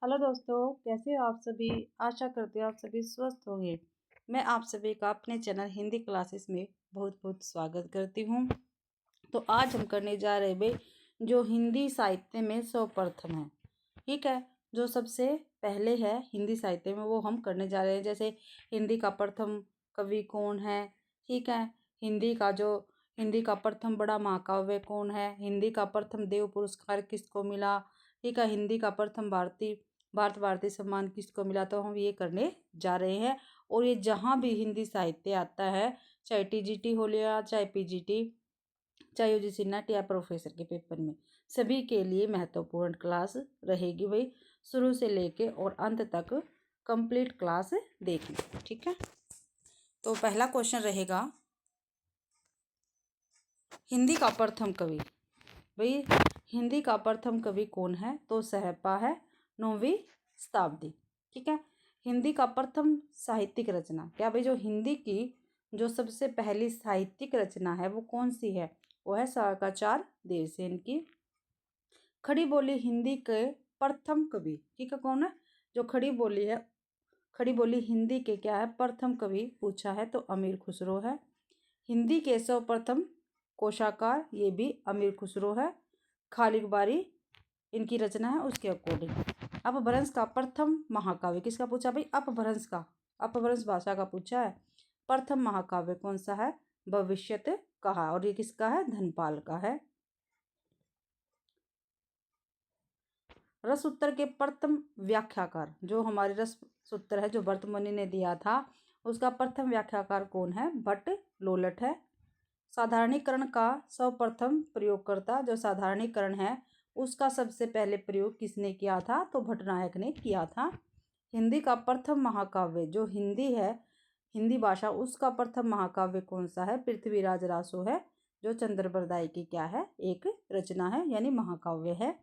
Hello दोस्तों, कैसे हो आप सभी। आशा करते हो आप सभी स्वस्थ होंगे। मैं आप सभी का अपने चैनल हिंदी क्लासेस में बहुत बहुत स्वागत करती हूँ। तो आज हम करने जा रहे भाई जो हिंदी साहित्य में सर्वप्रथम है। ठीक है, जो सबसे पहले है हिंदी साहित्य में वो हम करने जा रहे हैं। जैसे हिंदी का प्रथम कवि कौन है, ठीक है। हिंदी का प्रथम बड़ा महाकाव्य कौन है, हिंदी का प्रथम देव पुरस्कार किसको मिला, ठीक है। हिंदी का प्रथम भारत भारती सम्मान किसको मिला, तो हम ये करने जा रहे हैं। और ये जहाँ भी हिंदी साहित्य आता है, चाहे टीजीटी हो लिया, चाहे पीजीटी, चाहे यूजीसी नेट या प्रोफेसर के पेपर में, सभी के लिए महत्वपूर्ण क्लास रहेगी भाई। शुरू से लेके और अंत तक कंप्लीट क्लास देखना, ठीक है। तो पहला क्वेश्चन रहेगा, हिंदी का प्रथम कवि भाई, हिंदी का प्रथम कवि कौन है, तो सहरपा है, 9वीं शताब्दी, ठीक है। हिंदी का प्रथम साहित्यिक रचना क्या भाई, जो हिंदी की जो सबसे पहली साहित्यिक रचना है वो कौन सी है, वो है शाकाचार देवसेन की। खड़ी बोली हिंदी के प्रथम कवि, ठीक है, कौन है, जो खड़ी बोली है, खड़ी बोली हिंदी के क्या है प्रथम कवि पूछा है, तो अमीर खुसरो है। हिंदी के सर्वप्रथम कोशाकार, ये भी अमीर खुसरो है। खालिक बारी इनकी रचना है उसके अकॉर्डिंग। अपभ्रंश का प्रथम महाकाव्य किसका पूछा भाई, अपभ्रंश भाषा का पूछा है। प्रथम महाकाव्य कौन सा है, भविष्यत कहा, और ये किसका है, धनपाल का है। रस उत्तर के प्रथम व्याख्याकार, जो हमारे रस सूत्र है जो भर्तमुनि ने दिया था, उसका प्रथम व्याख्याकार कौन है, भट्ट लोलट है। साधारणीकरण का सर्वप्रथम प्रयोगकर्ता, जो साधारणीकरण है उसका सबसे पहले प्रयोग किसने किया था, तो भट्टनायक ने किया था। हिंदी का प्रथम महाकाव्य, जो हिंदी है, हिंदी भाषा, उसका प्रथम महाकाव्य कौन सा है, पृथ्वीराज रासो है, जो चंद्रबरदाई की क्या है, एक रचना है, यानी महाकाव्य है।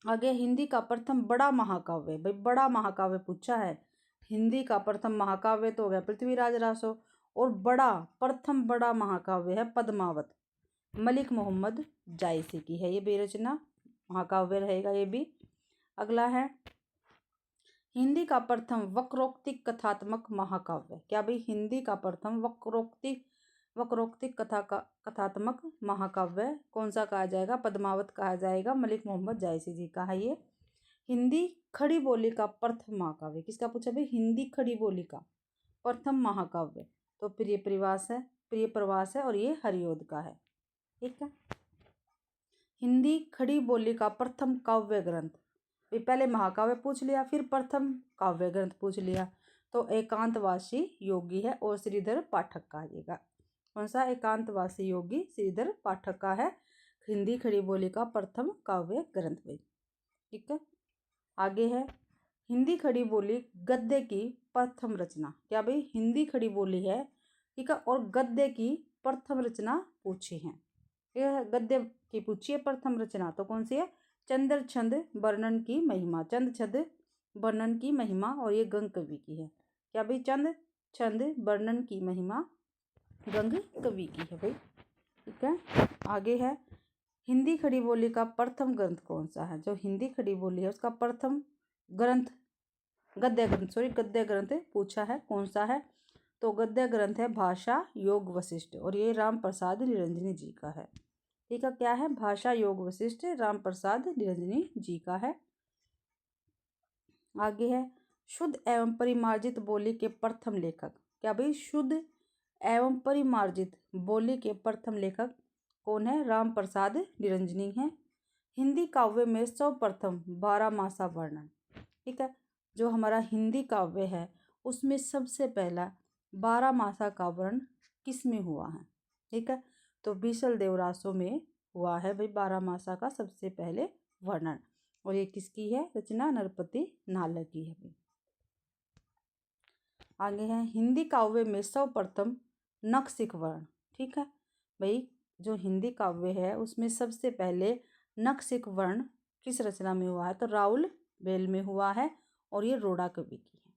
आगे हिंदी का प्रथम बड़ा महाकाव्य, भाई बड़ा महाकाव्य पूछा है। हिंदी का प्रथम महाकाव्य तो हो गया पृथ्वीराज रासो, और प्रथम बड़ा महाकाव्य है पद्मावत, मलिक मोहम्मद जायसी की है, ये बेरचना महाकाव्य रहेगा ये भी। अगला है हिंदी का प्रथम वक्रोक्ति कथात्मक महाकाव्य, क्या भाई, हिंदी का प्रथम वक्रोक्ति कथात्मक महाकाव्य कौन सा कहा जाएगा, पद्मावत कहा जाएगा, मलिक मोहम्मद जायसी जी का है ये। हिंदी खड़ी बोली का प्रथम महाकाव्य किसका पूछा भाई, हिंदी खड़ी बोली का प्रथम महाकाव्य, तो प्रिय प्रवास है, और ये हरिओद का है, ठीक है। हिंदी खड़ी बोली का प्रथम काव्य ग्रंथ, पहले महाकाव्य पूछ लिया, फिर प्रथम काव्य ग्रंथ पूछ लिया, तो एकांतवासी योगी है और श्रीधर पाठक का आएगा। कौन सा, एकांतवासी योगी श्रीधर पाठक का है हिंदी खड़ी बोली का प्रथम काव्य ग्रंथ भाई, ठीक है। आगे है हिंदी खड़ी बोली गद्य की प्रथम रचना, क्या भाई, हिंदी खड़ी बोली है, ठीक है, और गद्य की प्रथम रचना पूछी है, यह गद्य की पूछी है प्रथम रचना, तो कौन सी है, चंद्र छंद वर्णन की महिमा, चंद छंद वर्णन की महिमा, और ये गंग कवि की है, क्या भाई, चंद छंद वर्णन की महिमा गंग कवि की है भाई, ठीक है। आगे है हिंदी खड़ी बोली का प्रथम ग्रंथ कौन सा है, जो हिंदी खड़ी बोली है उसका प्रथम ग्रंथ गद्य ग्रंथ पूछा है, कौन सा है, तो गद्य ग्रंथ है भाषा योग वशिष्ठ, और ये राम प्रसाद निरंजनी जी का है, ठीक है। क्या है, भाषा योग वशिष्ठ राम प्रसाद निरंजनी जी का है। आगे है शुद्ध एवं परिमार्जित बोली के प्रथम लेखक, क्या भाई, शुद्ध एवं परिमार्जित बोली के प्रथम लेखक कौन है, राम प्रसाद निरंजनी है। हिंदी काव्य में सर्वप्रथम 12 मासा वर्णन, ठीक है, जो हमारा हिंदी काव्य है उसमें सबसे पहला 12 मासा का वर्णन किस में हुआ है, ठीक है, तो बीसल देवरासो में हुआ है भाई 12 मासा का सबसे पहले वर्णन, और ये किसकी है रचना, नरपति नालक की है भाई। आगे है हिंदी काव्य में सर्वप्रथम नखशिख वर्ण, ठीक है भाई, जो हिंदी काव्य है उसमें सबसे पहले नखशिख वर्ण किस रचना में हुआ है, तो राउल बेल में हुआ है, और ये रोड़ा कवि की है।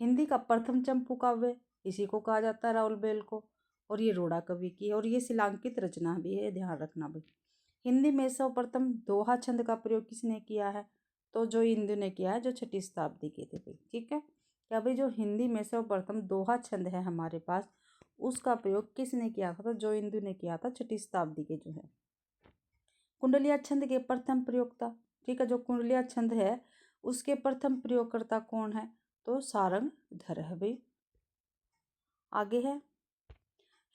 हिंदी का प्रथम चंपू काव्य इसी को कहा जाता है, राउल बेल को, और ये रोड़ा कवि की है, और ये शिलांकित रचना भी है, ध्यान रखना भाई। हिंदी में सर्वप्रथम दोहा छंद का प्रयोग किसने किया है, तो जो इंदु ने किया है, जो 6वीं शताब्दी के थे भाई। ठीक है, क्या भाई जो हिंदी में सर्वप्रथम दोहा छंद है हमारे पास, उसका प्रयोग किसने किया था? तो जो इंदु ने किया था 6वीं शताब्दी के जो है। कुंडलिया छंद के प्रथम प्रयोक्ता, ठीक है, जो कुंडलिया छंद है उसके प्रथम प्रयोगकर्ता कौन है? तो सारंगधर है भाई। आगे है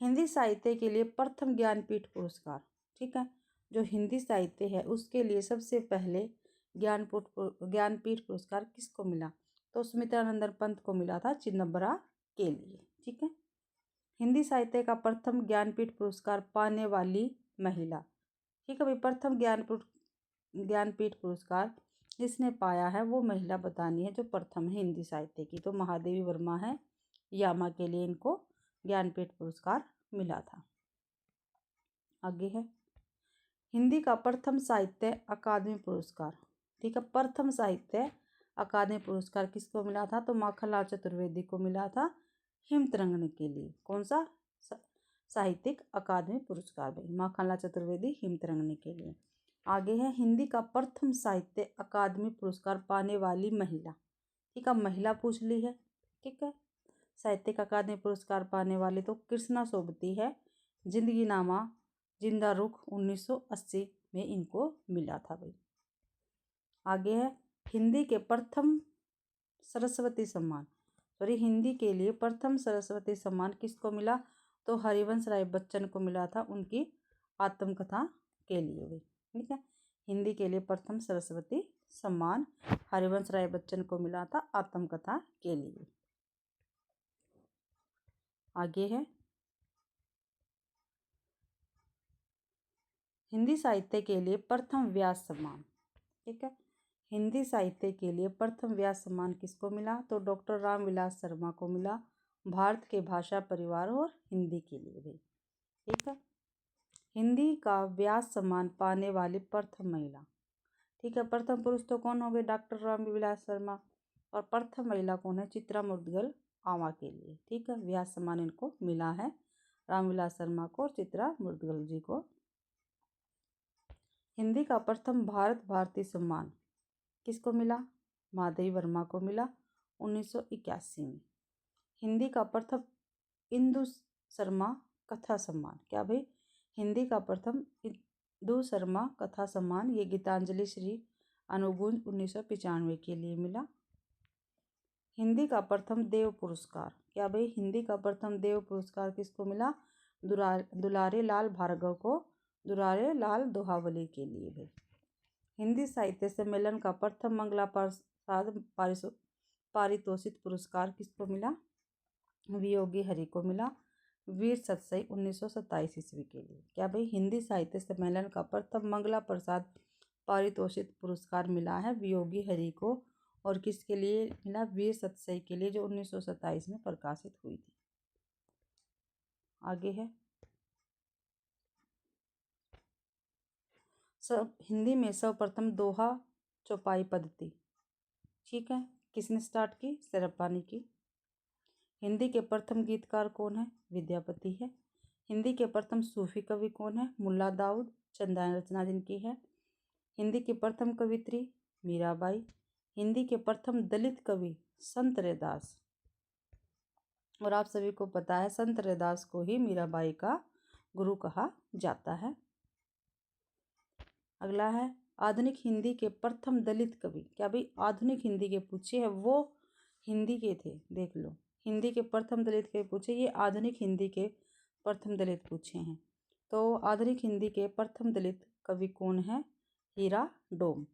हिंदी साहित्य के लिए प्रथम ज्ञानपीठ पुरस्कार। ठीक है, जो हिंदी साहित्य है उसके लिए सबसे पहले ज्ञानपीठ पुरस्कार किसको मिला? तो सुमित्रानंदन पंत को मिला था चिदंबरा के लिए। ठीक है, हिंदी साहित्य का प्रथम ज्ञानपीठ पुरस्कार पाने वाली महिला। ठीक है भाई, प्रथम ज्ञानपीठ पुरस्कार जिसने पाया है वो महिला बतानी है जो प्रथम है हिंदी साहित्य की। तो महादेवी वर्मा है, यामा के लिए इनको ज्ञानपीठ पुरस्कार मिला था। आगे है हिंदी का प्रथम साहित्य अकादमी पुरस्कार। ठीक है, प्रथम साहित्य अकादमी पुरस्कार किसको मिला था? तो माखनलाल चतुर्वेदी को मिला था हिमतरंगिणी के लिए। कौन सा साहित्यिक अकादमी पुरस्कार भाई? माखनलाल चतुर्वेदी हिमतरंगिणी के लिए। आगे है हिंदी का प्रथम साहित्य अकादमी पुरस्कार पाने वाली महिला। ठीक है, महिला पूछ ली है। ठीक है, साहित्यिक अकादमी पुरस्कार पाने वाली तो कृष्णा सोबती है। जिंदगी नामा जिंदा रुख 1980 में इनको मिला था भाई। आगे है हिंदी के प्रथम सरस्वती सम्मान, हिंदी के लिए प्रथम सरस्वती सम्मान किसको मिला? तो हरिवंश राय बच्चन को मिला था उनकी आत्मकथा के लिए भाई। ठीक है, हिंदी के लिए प्रथम सरस्वती सम्मान हरिवंश राय बच्चन को मिला था आत्मकथा के लिए। आगे है हिंदी साहित्य के लिए प्रथम व्यास सम्मान। ठीक है, हिंदी साहित्य के लिए प्रथम व्यास सम्मान किसको मिला? तो डॉक्टर रामविलास शर्मा को मिला, भारत के भाषा परिवार और हिंदी के लिए भी। ठीक है, हिंदी का व्यास सम्मान पाने वाली प्रथम महिला। ठीक है, प्रथम पुरुष तो कौन हो गए? डॉक्टर रामविलास शर्मा। और प्रथम महिला कौन है? चित्रा मुद्गल आमा के लिए। ठीक है, व्यास सम्मान इनको मिला है, रामविलास शर्मा को और चित्रा मुद्गल जी को। हिंदी का प्रथम भारत भारती सम्मान किसको मिला? महादेवी वर्मा को मिला 1981 में। हिंदी का प्रथम इंदु शर्मा कथा सम्मान, क्या भाई? हिंदी का प्रथम इंदु शर्मा कथा सम्मान ये गीतांजलि श्री अनुगुंज 1995 के लिए मिला। हिंदी का प्रथम देव पुरस्कार, क्या भाई? हिंदी का प्रथम देव पुरस्कार किसको मिला? दुलारे लाल भार्गव को, दुलारे लाल दोहावली के लिए भाई। हिंदी साहित्य सम्मेलन का प्रथम मंगला प्रसाद पारितोषिक पुरस्कार किसको मिला? वियोगी हरि को मिला, वीर सतसई 1927 ईस्वी के लिए। क्या भाई? हिंदी साहित्य सम्मेलन का प्रथम मंगला प्रसाद पारितोषिक पुरस्कार मिला है वियोगी हरि को, और किसके लिए मिला? वीर सतसई के लिए, जो 1927 में प्रकाशित हुई थी। आगे है हिंदी में सर्वप्रथम दोहा चौपाई पद्धति। ठीक है, किसने स्टार्ट की? सरप्पा ने की। हिंदी के प्रथम गीतकार कौन है? विद्यापति है। हिंदी के प्रथम सूफी कवि कौन है? मुल्ला दाऊद, चंदान रचना जिनकी है। हिंदी की प्रथम कवित्री मीराबाई। हिंदी के प्रथम दलित कवि संत रैदास, और आप सभी को पता है संत रैदास को ही मीराबाई का गुरु कहा जाता है। अगला है आधुनिक हिंदी के प्रथम दलित कवि। क्या भाई? आधुनिक हिंदी के पूछे है वो हिंदी के थे, देख लो। हिंदी के प्रथम दलित कवि पूछे, ये आधुनिक हिंदी के प्रथम दलित पूछे हैं। तो आधुनिक हिंदी के प्रथम दलित कवि कौन है? हीरा डोम।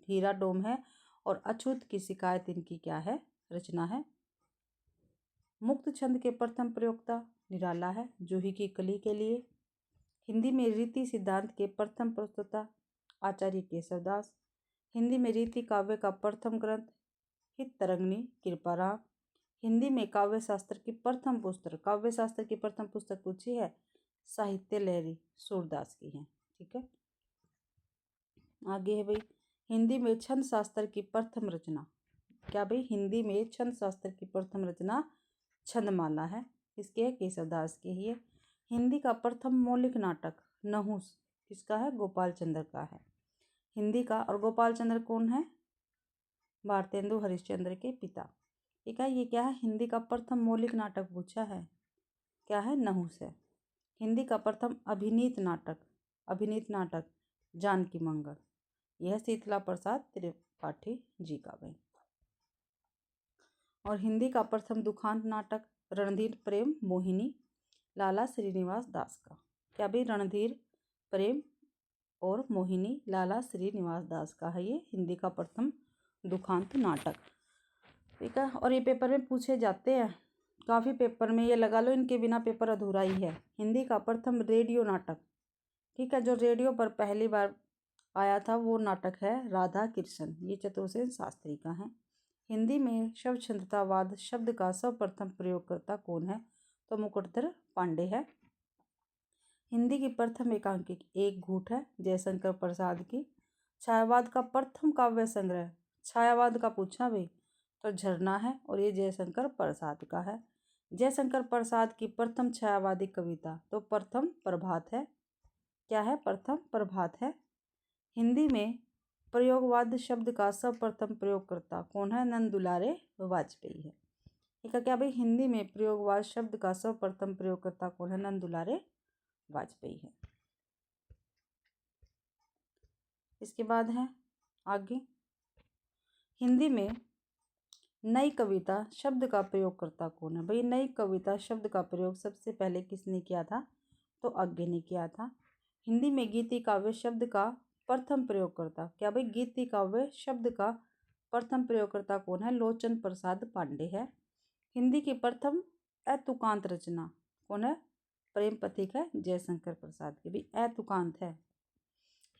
हीरा डोम है। और अछूत की शिकायत इनकी क्या है? रचना है। मुक्त छंद के प्रथम प्रयोक्ता निराला है, जूही की कली के लिए। हिंदी में रीति सिद्धांत के प्रथम प्रस्तोता आचार्य केशवदास। हिंदी में रीति काव्य का प्रथम ग्रंथ हितरंगिणी कृपाराम। हिंदी में काव्य शास्त्र की प्रथम पुस्तक पूछी है साहित्य लहरी सूरदास की है। ठीक है, आगे है भाई हिंदी में छंद शास्त्र की प्रथम रचना। क्या भाई? हिंदी में छंद शास्त्र की प्रथम रचना छंदमाला है, इसके है केशवदास की ही है। हिंदी का प्रथम मौलिक नाटक नहुस किसका है? गोपाल चंद्र का है। हिंदी का, और गोपाल चंद्र कौन है? भारतेंदु हरिश्चंद्र के पिता। ठीक है, ये क्या है, हिंदी का प्रथम मौलिक नाटक पूछा है, क्या है, नहुस है। हिंदी का प्रथम अभिनीत नाटक जानकी मंगल, यह शीतला प्रसाद त्रिपाठी जी का भाई। और हिंदी का प्रथम दुखांत नाटक रणधीर प्रेम मोहिनी लाला श्रीनिवास दास का, क्या भाई, रणधीर प्रेम और मोहिनी लाला श्रीनिवास दास का है ये हिंदी का प्रथम दुखांत नाटक। ठीक है, और ये पेपर में पूछे जाते हैं काफ़ी, पेपर में ये लगा लो, इनके बिना पेपर अधूरा ही है। हिंदी का प्रथम रेडियो नाटक, ठीक है, जो रेडियो पर पहली बार आया था वो नाटक है राधा कृष्ण, ये चतुर्सेन शास्त्री का है। हिंदी में शब्दछंदतावाद शब्द का सर्वप्रथम प्रयोगकर्ता कौन है, तो मुकुटधर पांडे है। हिंदी की प्रथम एकांकिक एक घूट है, जयशंकर प्रसाद की। छायावाद का प्रथम काव्य संग्रह, छायावाद का पूछा भाई तो झरना है, और ये जयशंकर प्रसाद का है। जयशंकर प्रसाद की प्रथम छायावादी कविता तो प्रथम प्रभात है, क्या है, प्रथम प्रभात है। हिंदी में प्रयोगवाद शब्द का सर्वप्रथम प्रयोगकर्ता कौन है, नंद दुलारे वाजपेयी है। ठीक है, क्या भाई, हिंदी में प्रयोगवाद शब्द का सर्वप्रथम प्रयोगकर्ता कौन है, नंद दुलारे वाजपेयी है। इसके बाद है आगे, हिंदी में नई कविता शब्द का प्रयोगकर्ता कौन है। भाई, नई कविता शब्द का प्रयोग सबसे पहले किसने किया था, तो अज्ञे ने किया था। हिंदी में गीति काव्य शब्द का प्रथम प्रयोगकर्ता, क्या भाई, गीति काव्य शब्द का प्रथम प्रयोगकर्ता कौन है, लोचन प्रसाद पांडे है। हिंदी की प्रथम अतुकांत रचना कौन है, प्रेम पथिक है, जयशंकर प्रसाद की भी अतुकांत है।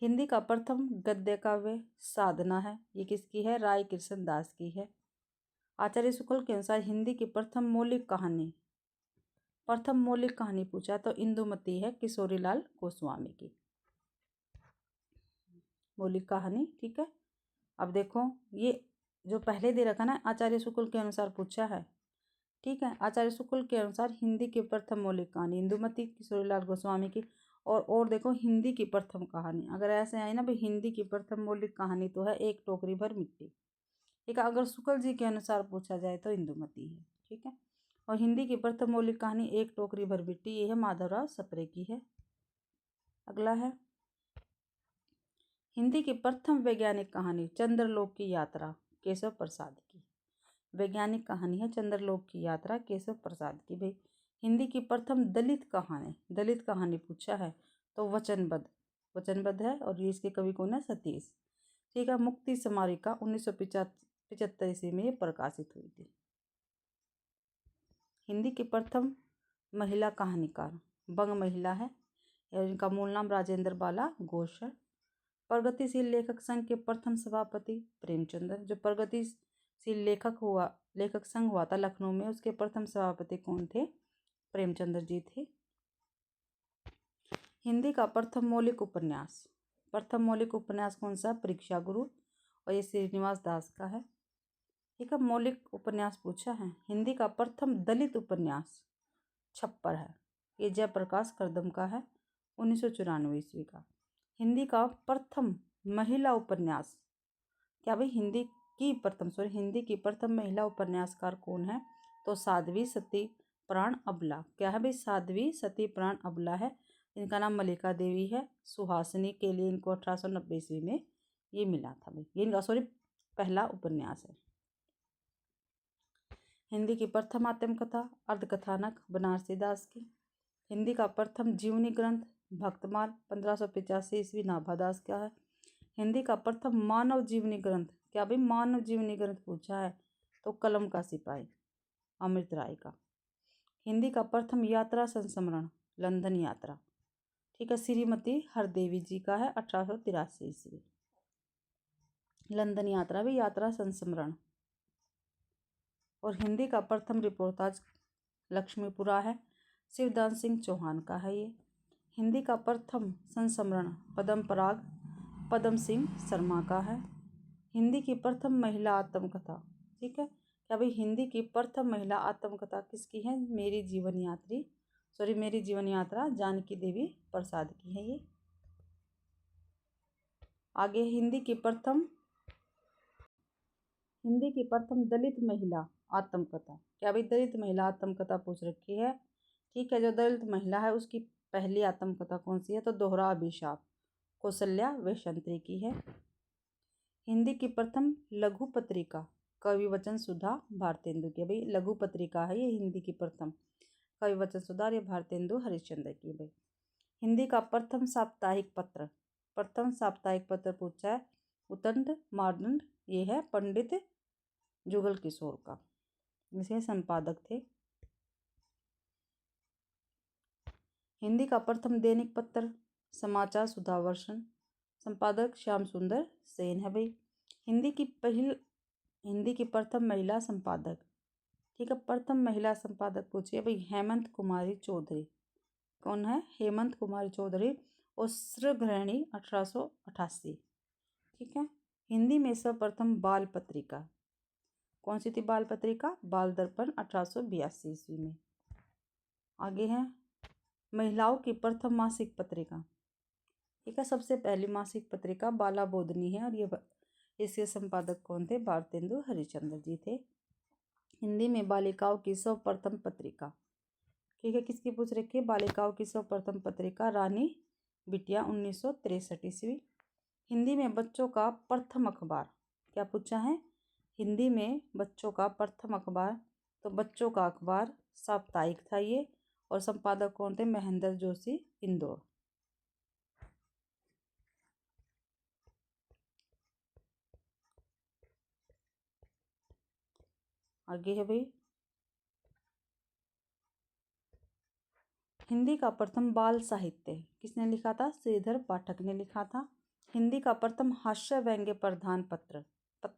हिंदी का प्रथम गद्य काव्य साधना है, ये किसकी है, राय कृष्ण दास की है। आचार्य शुक्ल के अनुसार हिंदी की प्रथम मौलिक कहानी पूछा तो इंदुमती है, किशोरीलाल गोस्वामी की मौलिक कहानी। ठीक है, अब देखो ये जो पहले दे रखा ना, आचार्य शुक्ल के अनुसार पूछा है। ठीक है, आचार्य शुक्ल के अनुसार हिंदी की प्रथम मौलिक कहानी इंदुमती, किशोरीलाल गोस्वामी की। और देखो हिंदी की प्रथम कहानी, अगर ऐसे आई ना भाई, हिंदी की प्रथम मौलिक कहानी तो है एक टोकरी भर मिट्टी। ठीक है, अगर शुक्ल जी के अनुसार पूछा जाए तो इंदुमती है। ठीक है, और हिंदी की प्रथम मौलिक कहानी एक टोकरी भर मिट्टी, ये है माधवराव सप्रे की है। अगला है हिंदी की प्रथम वैज्ञानिक कहानी चंद्रलोक की यात्रा, केशव प्रसाद की। वैज्ञानिक कहानी है चंद्रलोक की यात्रा, केशव प्रसाद की। भाई, हिंदी की प्रथम दलित कहानी पूछा है तो वचनबद्ध है, और ये इसके कवि कौन है, सतीश। ठीक है, मुक्ति स्मारिका 1975 ईस्वी में ये प्रकाशित हुई थी। हिंदी की प्रथम महिला कहानीकार बंग महिला है, और इनका मूल नाम राजेंद्र बाला घोष है। प्रगतिशील लेखक संघ के प्रथम सभापति प्रेमचंद्र, जो प्रगतिशील लेखक संघ हुआ था लखनऊ में, उसके प्रथम सभापति कौन थे, प्रेमचंद्र जी थे। हिंदी का प्रथम मौलिक उपन्यास कौन सा, परीक्षा गुरु, और ये श्रीनिवास दास का है। ठीक है, मौलिक उपन्यास पूछा है। हिंदी का प्रथम दलित उपन्यास छप्पर है, ये जयप्रकाश करदम का है, 1994 ईस्वी का। हिंदी का प्रथम महिला उपन्यास, क्या भाई, हिंदी की प्रथम महिला उपन्यासकार कौन है, तो साध्वी सती प्राण अबला। क्या है भाई, साध्वी सती प्राण अबला है, इनका नाम मल्लिका देवी है। सुहासिनी के लिए इनको 1890 ईस्वी में ये मिला था भाई, ये इनका पहला उपन्यास है। हिंदी की प्रथम आत्मकथा अर्धकथानक बनारसी दास की। हिंदी का प्रथम जीवनी ग्रंथ भक्तमाल 1585 ईस्वी नाभादास का है। हिंदी का प्रथम मानव जीवनी ग्रंथ, क्या भाई, मानव जीवनी ग्रंथ पूछा है तो कलम का सिपाही अमृत राय का। हिंदी का प्रथम यात्रा संस्मरण लंदन यात्रा, ठीक है, श्रीमती हरदेवी जी का है, 1883 ईस्वी। लंदन यात्रा भी यात्रा संस्मरण। और हिंदी का प्रथम रिपोर्टाज लक्ष्मीपुरा है, शिवदान सिंह चौहान का है ये। हिंदी का प्रथम संस्मरण पद्म पराग पद्म सिंह शर्मा का है। हिंदी की प्रथम महिला आत्मकथा, ठीक है, क्या भाई, हिंदी की प्रथम महिला आत्मकथा किसकी है, मेरी जीवन यात्रा जानकी देवी प्रसाद की है ये। आगे हिंदी की प्रथम हिंदी की प्रथम दलित महिला आत्मकथा, क्या भाई दलित महिला आत्मकथा पूछ रखी है। ठीक है, जो दलित महिला है उसकी पहली आत्मकथा कौन सी है, तो दोहरा अभिशाप कौशल्या वैशंतरी की है। हिंदी की प्रथम लघु पत्रिका कवि वचन सुधा भारतेंदु की। भाई लघु पत्रिका है ये हिंदी की प्रथम, कवि वचन सुधा, ये भारतेंदु हरिश्चंद्र की। भाई हिंदी का प्रथम साप्ताहिक पत्र, प्रथम साप्ताहिक पत्र पूछा है उतंड मार्दंड, ये है पंडित जुगल किशोर का, इसके संपादक थे। हिंदी का प्रथम दैनिक पत्र समाचार सुधावर्षण, संपादक श्याम सुंदर सेन है। भाई हिंदी की प्रथम महिला संपादक, ठीक है, प्रथम महिला संपादक पूछिए भाई हेमंत कुमारी चौधरी। कौन है, हेमंत कुमारी चौधरी, और श्रृंगहरणी 1888। ठीक है, हिंदी में सर्वप्रथम बाल पत्रिका कौन सी थी, बाल पत्रिका बाल दर्पण 1882 ईस्वी में। आगे है महिलाओं की प्रथम मासिक पत्रिका, ठीक है, सबसे पहली मासिक पत्रिका बाला बोधनी है, और ये इसके संपादक कौन थे, भारतेंदु हरिश्चंद्र जी थे। हिंदी में बालिकाओं की सर्वप्रथम पत्रिका, ठीक है, किसकी पूछ रखी है, बालिकाओं की सर्वप्रथम पत्रिका रानी बिटिया 1963 ईस्वी। हिंदी में बच्चों का प्रथम अखबार, क्या पूछा है, हिंदी में बच्चों का प्रथम अखबार, तो बच्चों का अखबार साप्ताहिक था ये, और संपादक कौन थे, महेंद्र जोशी इंदौर। आगे है भाई हिंदी का प्रथम बाल साहित्य किसने लिखा था, श्रीधर पाठक ने लिखा था। हिंदी का प्रथम हास्य व्यंग्य प्रधान पत्र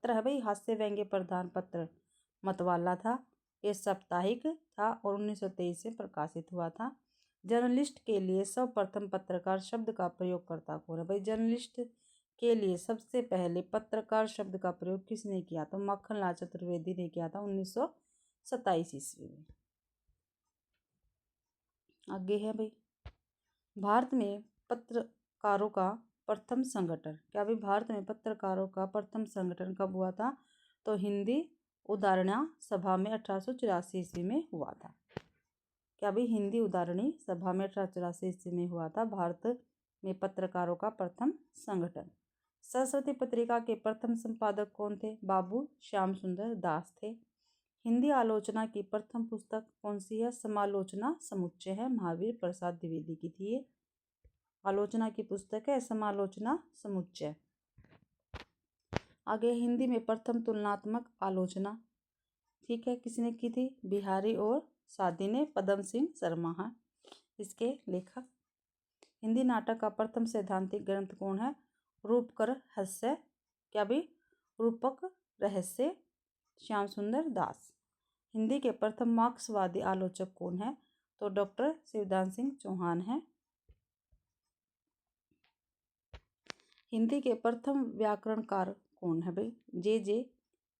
है भाई, हास्य व्यंग्य प्रधान पत्र मतवाला था, ये साप्ताहिक था और 1923 से प्रकाशित हुआ था। जर्नलिस्ट के लिए सर्वप्रथम पत्रकार शब्द का प्रयोग करता कौन है, भाई जर्नलिस्ट के लिए सबसे पहले पत्रकार शब्द का प्रयोग किसने किया, तो माखनलाल चतुर्वेदी ने किया था 1927 ईस्वी में। आगे है भाई भारत में पत्रकारों का प्रथम संगठन, क्या भाई भारत में पत्रकारों का प्रथम संगठन कब हुआ था, तो हिंदी उदाहरणा सभा में 1884 ईस्वी में हुआ था। क्या भाई हिंदी उदाहरणी सभा में 1884 ईस्वी में हुआ था भारत में पत्रकारों का प्रथम संगठन। सरस्वती पत्रिका के प्रथम संपादक कौन थे, बाबू श्याम सुंदर दास थे। हिंदी आलोचना की प्रथम पुस्तक कौन सी है, समालोचना समुच्चय है, महावीर प्रसाद द्विवेदी की थी ये। आलोचना की पुस्तक है समालोचना समुच्चय। आगे हिंदी में प्रथम तुलनात्मक आलोचना, ठीक है, किसने की थी, बिहारी और सादी ने, पदम सिंह शर्मा है इसके लेखक। हिंदी नाटक का प्रथम सैद्धांतिक ग्रंथ कौन है, रूपक रहस्य, क्या भी रूपक रहस्य श्याम सुंदर दास। हिंदी के प्रथम मार्क्सवादी आलोचक कौन है, तो डॉक्टर शिवदान सिंह चौहान है। हिंदी के प्रथम व्याकरणकार कौन है, भाई जे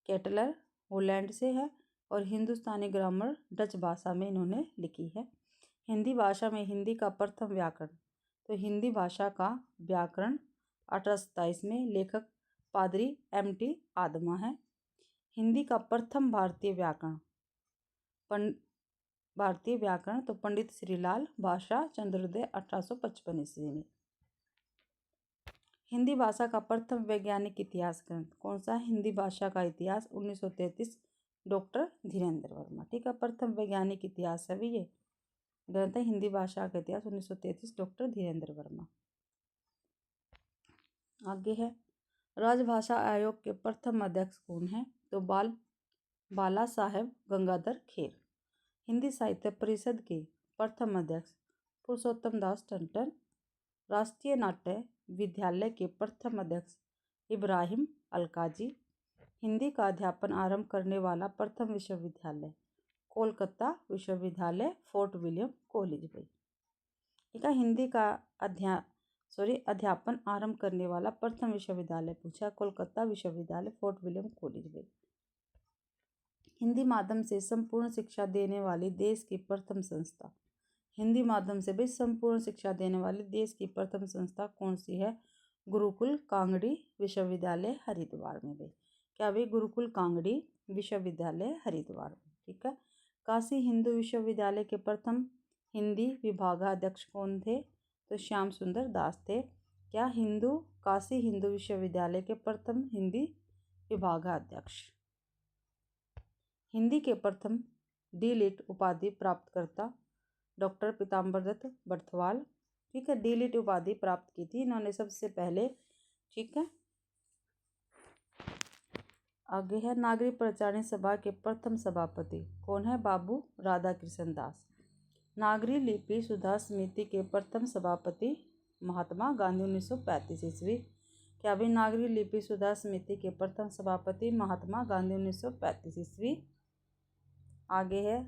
केटलर हॉलैंड से है, और हिंदुस्तानी ग्रामर डच भाषा में इन्होंने लिखी है। हिंदी भाषा में हिंदी का प्रथम व्याकरण, तो हिंदी भाषा का व्याकरण 1827 में लेखक पादरी MT आदमा है। हिंदी का प्रथम भारतीय व्याकरण तो पंडित श्रीलाल भाषा चंद्रोदय 1855 ईस्वी में। हिंदी भाषा का प्रथम वैज्ञानिक इतिहास ग्रंथ कौन सा, हिंदी भाषा का इतिहास 1933 डॉक्टर धीरेन्द्र वर्मा, ठीक है, प्रथम वैज्ञानिक इतिहास है भी ये ग्रंथ है, हिंदी भाषा का इतिहास 1933 डॉक्टर धीरेन्द्र वर्मा। आगे है राजभाषा आयोग के प्रथम अध्यक्ष कौन है, तो बाला साहेब गंगाधर खेर। हिंदी साहित्य परिषद के प्रथम अध्यक्ष पुरुषोत्तम दास टंडन। राष्ट्रीय नाट्य विद्यालय के प्रथम अध्यक्ष इब्राहिम अलकाजी। हिंदी का अध्यापन आरंभ करने वाला प्रथम विश्वविद्यालय कोलकाता विश्वविद्यालय फोर्ट विलियम कॉलेज भाई, ठीक है, हिंदी का अध्यापन आरंभ करने वाला प्रथम विश्वविद्यालय पूछा, कोलकाता विश्वविद्यालय फोर्ट विलियम कॉलेज भाई। हिंदी माध्यम से संपूर्ण शिक्षा देने वाली देश की प्रथम संस्था, हिंदी माध्यम से भी संपूर्ण शिक्षा देने वाली देश की प्रथम संस्था कौन सी है, गुरुकुल कांगड़ी विश्वविद्यालय हरिद्वार में भी। क्या भाई? गुरुकुल कांगड़ी विश्वविद्यालय हरिद्वार। ठीक है। काशी हिंदू विश्वविद्यालय के प्रथम हिंदी विभागाध्यक्ष कौन थे? तो श्याम सुंदर दास थे। क्या काशी हिंदू विश्वविद्यालय के प्रथम हिंदी विभागाध्यक्ष। हिंदी के प्रथम डी.लिट उपाधि प्राप्तकर्ता डॉक्टर पीताम्बर दत्त बर्थवाल। ठीक है। डी.लिट उपाधि प्राप्त की थी इन्होंने सबसे पहले। ठीक है। आगे है नागरिक प्रचारणी सभा के प्रथम सभापति कौन है? बाबू राधाकृष्ण दास। नागरिक लिपि सुधार समिति के प्रथम सभापति महात्मा गांधी 1935 ईस्वी। क्या भी? नागरिक लिपि सुधार समिति के प्रथम सभापति महात्मा गांधी 1935 ईस्वी। आगे है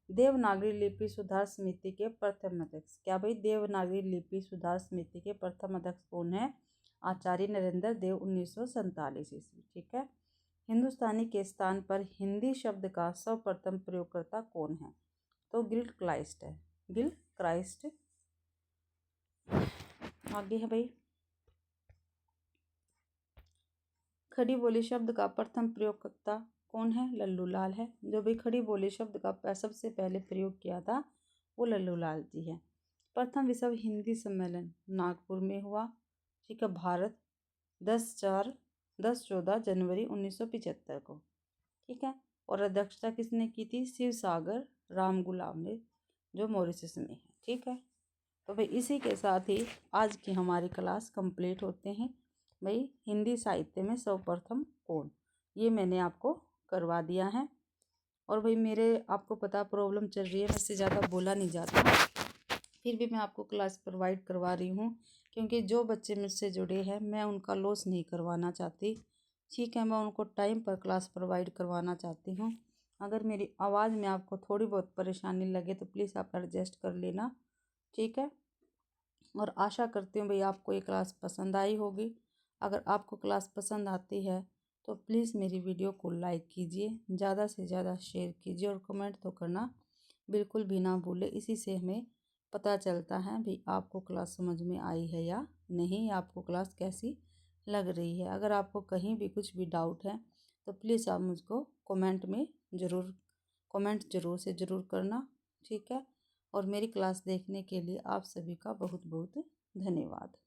देवनागरी लिपि सुधार समिति के प्रथम अध्यक्ष। क्या भाई? देवनागरी लिपि सुधार समिति के प्रथम अध्यक्ष कौन है? आचार्य नरेंद्र देव 1947 ईस्वी। ठीक है। हिंदुस्तानी के स्थान पर हिंदी शब्द का सर्वप्रथम प्रयोगकर्ता कौन है? तो गिल क्राइस्ट है। गिल क्राइस्ट। आगे है भाई खड़ी बोली शब्द का प्रथम प्रयोगकर्ता कौन है? लल्लू लाल है। जो भी खड़ी बोली शब्द का सबसे पहले प्रयोग किया था वो लल्लू लाल जी है। प्रथम विश्व हिंदी सम्मेलन नागपुर में हुआ। ठीक है। भारत 10-14 जनवरी 1975 को। ठीक है। और अध्यक्षता किसने की थी? शिव सागर राम गुलाम ने, जो मॉरिशस में है। ठीक है। तो भाई इसी के साथ ही आज की हमारी क्लास कंप्लीट होते हैं। भाई हिंदी साहित्य में सर्वप्रथम कौन, ये मैंने आपको करवा दिया है। और भाई मेरे आपको पता प्रॉब्लम चल रही है, मुझसे ज़्यादा बोला नहीं जाता, फिर भी मैं आपको क्लास प्रोवाइड करवा रही हूँ क्योंकि जो बच्चे मुझसे जुड़े हैं मैं उनका लॉस नहीं करवाना चाहती। ठीक है। मैं उनको टाइम पर क्लास प्रोवाइड करवाना चाहती हूँ। अगर मेरी आवाज़ में आपको थोड़ी बहुत परेशानी लगे तो प्लीज़ आप एडजस्ट कर लेना। ठीक है। और आशा करती हूँ भाई आपको ये क्लास पसंद आई होगी। अगर आपको क्लास पसंद आती है तो प्लीज़ मेरी वीडियो को लाइक कीजिए, ज़्यादा से ज़्यादा शेयर कीजिए और कमेंट तो करना बिल्कुल भी ना भूले। इसी से हमें पता चलता है भाई आपको क्लास समझ में आई है या नहीं, आपको क्लास कैसी लग रही है। अगर आपको कहीं भी कुछ भी डाउट है तो प्लीज़ आप मुझको कमेंट ज़रूर से ज़रूर करना। ठीक है। और मेरी क्लास देखने के लिए आप सभी का बहुत बहुत धन्यवाद।